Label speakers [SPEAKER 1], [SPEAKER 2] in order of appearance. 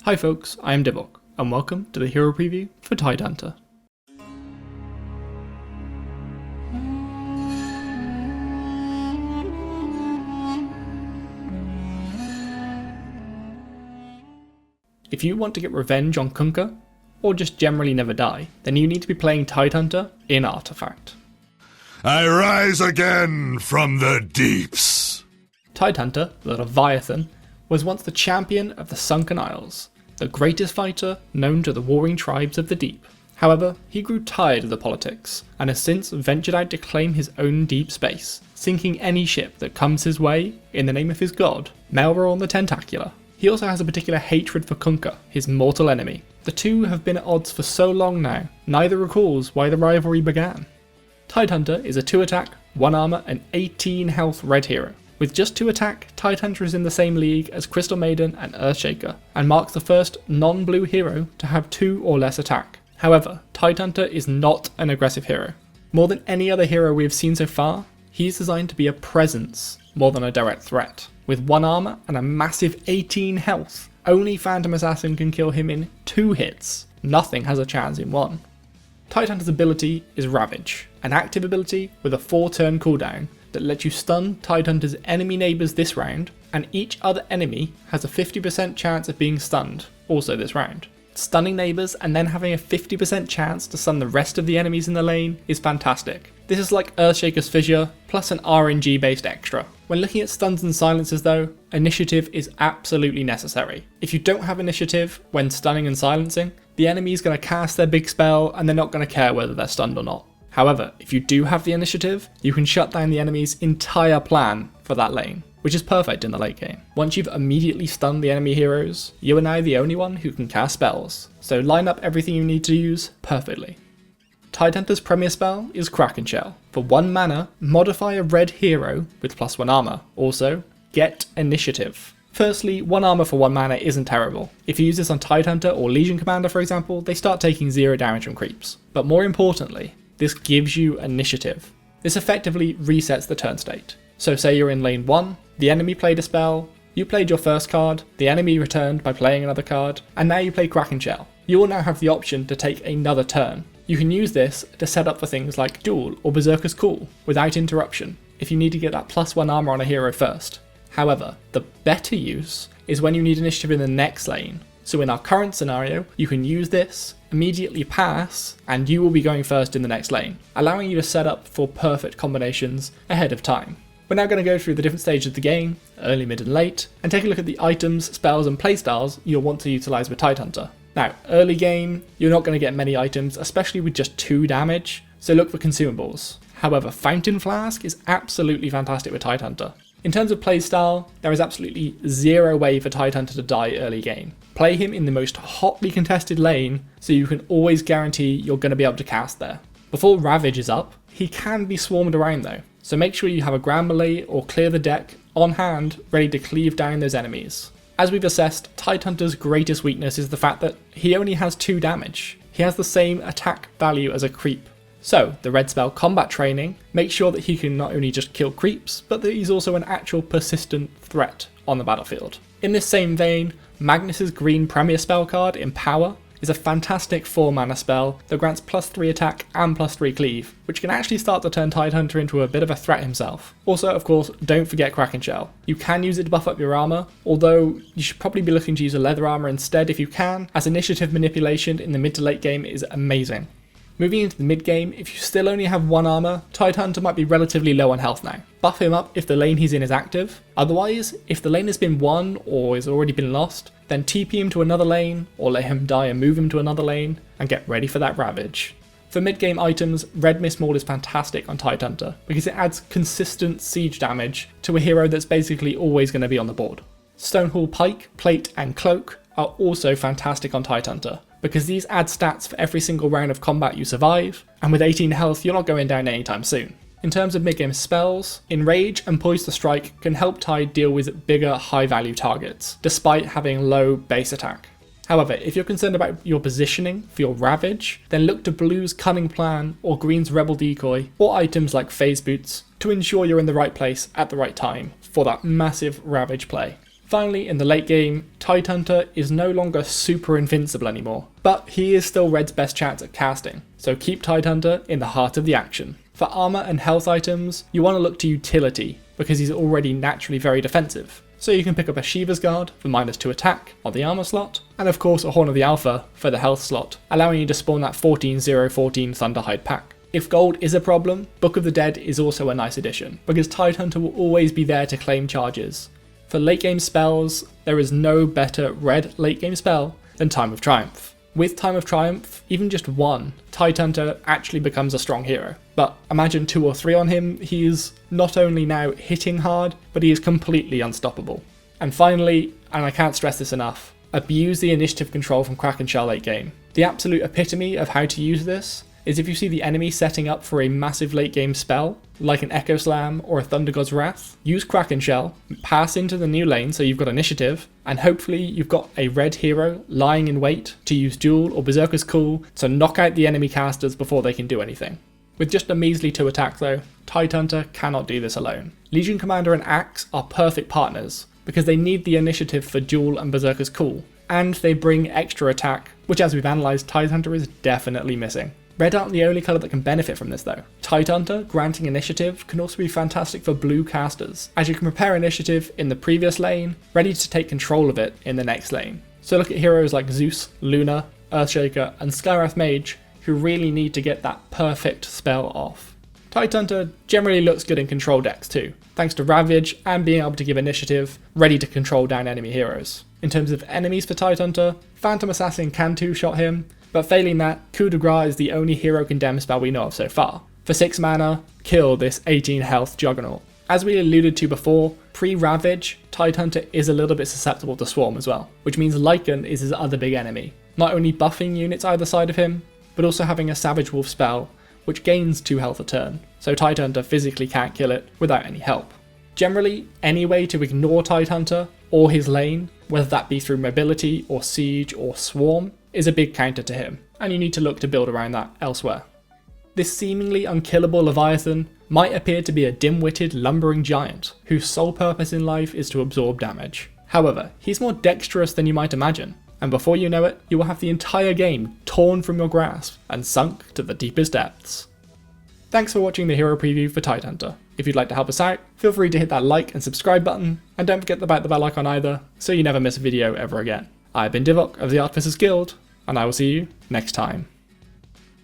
[SPEAKER 1] Hi folks, I am Divok, and welcome to the hero preview for Tidehunter. If you want to get revenge on Kunkka, or just generally never die, then you need to be playing Tidehunter in Artifact.
[SPEAKER 2] I rise again from the deeps.
[SPEAKER 1] Tidehunter, the Leviathan, was once the champion of the Sunken Isles, the greatest fighter known to the warring tribes of the deep. However, he grew tired of the politics, and has since ventured out to claim his own deep space, sinking any ship that comes his way in the name of his god, Melroraon the Tentacular. He also has a particular hatred for Kunkka, his mortal enemy. The two have been at odds for so long now, neither recalls why the rivalry began. Tidehunter is a 2 attack, 1 armor and 18 health red hero. With just 2 attack, Tidehunter is in the same league as Crystal Maiden and Earthshaker, and marks the first non-blue hero to have 2 or less attack. However, Tidehunter is not an aggressive hero. More than any other hero we have seen so far, he is designed to be a presence more than a direct threat. With 1 armor and a massive 18 health, only Phantom Assassin can kill him in 2 hits. Nothing has a chance in 1. Tidehunter's ability is Ravage, an active ability with a 4-turn cooldown that lets you stun Tidehunter's enemy neighbours this round, and each other enemy has a 50% chance of being stunned, also this round. Stunning neighbours and then having a 50% chance to stun the rest of the enemies in the lane is fantastic. This is like Earthshaker's Fissure, plus an RNG based extra. When looking at stuns and silences though, initiative is absolutely necessary. If you don't have initiative when stunning and silencing, the enemy is going to cast their big spell and they're not going to care whether they're stunned or not. However, if you do have the initiative, you can shut down the enemy's entire plan for that lane, which is perfect in the late game. Once you've immediately stunned the enemy heroes, you are now the only one who can cast spells, so line up everything you need to use perfectly. Tidehunter's premier spell is Kraken Shell. For 1 mana, modify a red hero with +1 armor. Also, get initiative. Firstly, 1 armor for 1 mana isn't terrible. If you use this on Tidehunter or Legion Commander for example, they start taking 0 damage from creeps. But more importantly, this gives you initiative. This effectively resets the turn state. So say you're in lane 1, the enemy played a spell, you played your first card, the enemy returned by playing another card, and now you play Kraken Shell. You will now have the option to take another turn. You can use this to set up for things like Duel or Berserker's Call without interruption, if you need to get that +1 armor on a hero first. However, the better use is when you need initiative in the next lane. So in our current scenario, you can use this, immediately pass, and you will be going first in the next lane, allowing you to set up for perfect combinations ahead of time. We're now going to go through the different stages of the game, early, mid and late, and take a look at the items, spells and playstyles you'll want to utilise with Tidehunter. Now, early game, you're not going to get many items, especially with just 2 damage, so look for consumables. However, Fountain Flask is absolutely fantastic with Tidehunter. In terms of playstyle, there is absolutely 0 way for Tidehunter to die early game. Play him in the most hotly contested lane, so you can always guarantee you're going to be able to cast there. Before Ravage is up, he can be swarmed around though, so make sure you have a Grand Melee or clear the deck on hand ready to cleave down those enemies. As we've assessed, Tidehunter's greatest weakness is the fact that he only has 2 damage. He has the same attack value as a creep. So, the red spell Combat Training makes sure that he can not only just kill creeps, but that he's also an actual persistent threat on the battlefield. In this same vein, Magnus's green premier spell card, Empower, is a fantastic 4 mana spell that grants +3 attack and +3 cleave, which can actually start to turn Tidehunter into a bit of a threat himself. Also, of course, don't forget Kraken Shell. You can use it to buff up your armor, although you should probably be looking to use a leather armor instead if you can, as initiative manipulation in the mid to late game is amazing. Moving into the mid game, if you still only have 1 armor, Tidehunter might be relatively low on health now. Buff him up if the lane he's in is active. Otherwise, if the lane has been won or has already been lost, then TP him to another lane, or let him die and move him to another lane, and get ready for that Ravage. For mid game items, Red Mist Maul is fantastic on Tidehunter, because it adds consistent siege damage to a hero that's basically always going to be on the board. Stonehall Pike, Plate and Cloak are also fantastic on Tidehunter, because these add stats for every single round of combat you survive, and with 18 health you're not going down anytime soon. In terms of mid-game spells, Enrage and Poise to Strike can help Tide deal with bigger high-value targets, despite having low base attack. However, if you're concerned about your positioning for your Ravage, then look to Blue's Cunning Plan or Green's Rebel Decoy, or items like Phase Boots, to ensure you're in the right place at the right time for that massive Ravage play. Finally, in the late game, Tidehunter is no longer super invincible anymore, but he is still Red's best chance at casting, so keep Tidehunter in the heart of the action. For armor and health items, you want to look to utility, because he's already naturally very defensive. So you can pick up a Shiva's Guard for -2 attack on the armor slot, and of course a Horn of the Alpha for the health slot, allowing you to spawn that 14-0-14 Thunderhide pack. If gold is a problem, Book of the Dead is also a nice addition, because Tidehunter will always be there to claim charges. For late game spells, there is no better red late game spell than Time of Triumph. With Time of Triumph, even just one, Tidehunter actually becomes a strong hero. But imagine 2 or 3 on him, he is not only now hitting hard, but he is completely unstoppable. And finally, and I can't stress this enough, abuse the initiative control from Kraken Shell late game. The absolute epitome of how to use this is if you see the enemy setting up for a massive late game spell, like an Echo Slam or a Thunder God's Wrath, use Kraken Shell, pass into the new lane so you've got initiative, and hopefully you've got a red hero lying in wait to use Duel or Berserker's Call to knock out the enemy casters before they can do anything. With just a measly 2 attack though, Tidehunter cannot do this alone. Legion Commander and Axe are perfect partners, because they need the initiative for Duel and Berserker's Call, and they bring extra attack, which as we've analysed, Tidehunter is definitely missing. Red aren't the only colour that can benefit from this though. Tidehunter granting initiative can also be fantastic for blue casters, as you can prepare initiative in the previous lane, ready to take control of it in the next lane. So look at heroes like Zeus, Luna, Earthshaker and Skywrath Mage, who really need to get that perfect spell off. Tidehunter generally looks good in control decks too, thanks to Ravage and being able to give initiative, ready to control down enemy heroes. In terms of enemies for Tidehunter, Phantom Assassin can 2-shot him, but failing that, Coup de Grace is the only hero condemn spell we know of so far. For 6 mana, kill this 18 health Juggernaut. As we alluded to before, pre-Ravage, Tidehunter is a little bit susceptible to Swarm as well, which means Lycan is his other big enemy, not only buffing units either side of him, but also having a Savage Wolf spell, which gains 2 health a turn, so Tidehunter physically can't kill it without any help. Generally, any way to ignore Tidehunter or his lane, whether that be through mobility or siege or swarm, is a big counter to him, and you need to look to build around that elsewhere. This seemingly unkillable Leviathan might appear to be a dim-witted lumbering giant, whose sole purpose in life is to absorb damage. However, he's more dexterous than you might imagine, and before you know it, you will have the entire game torn from your grasp and sunk to the deepest depths. Thanks for watching the hero preview for Tidehunter. If you'd like to help us out, feel free to hit that like and subscribe button, and don't forget about the bell icon either, so you never miss a video ever again. I've been Divok of the Artificers Guild, and I will see you next time.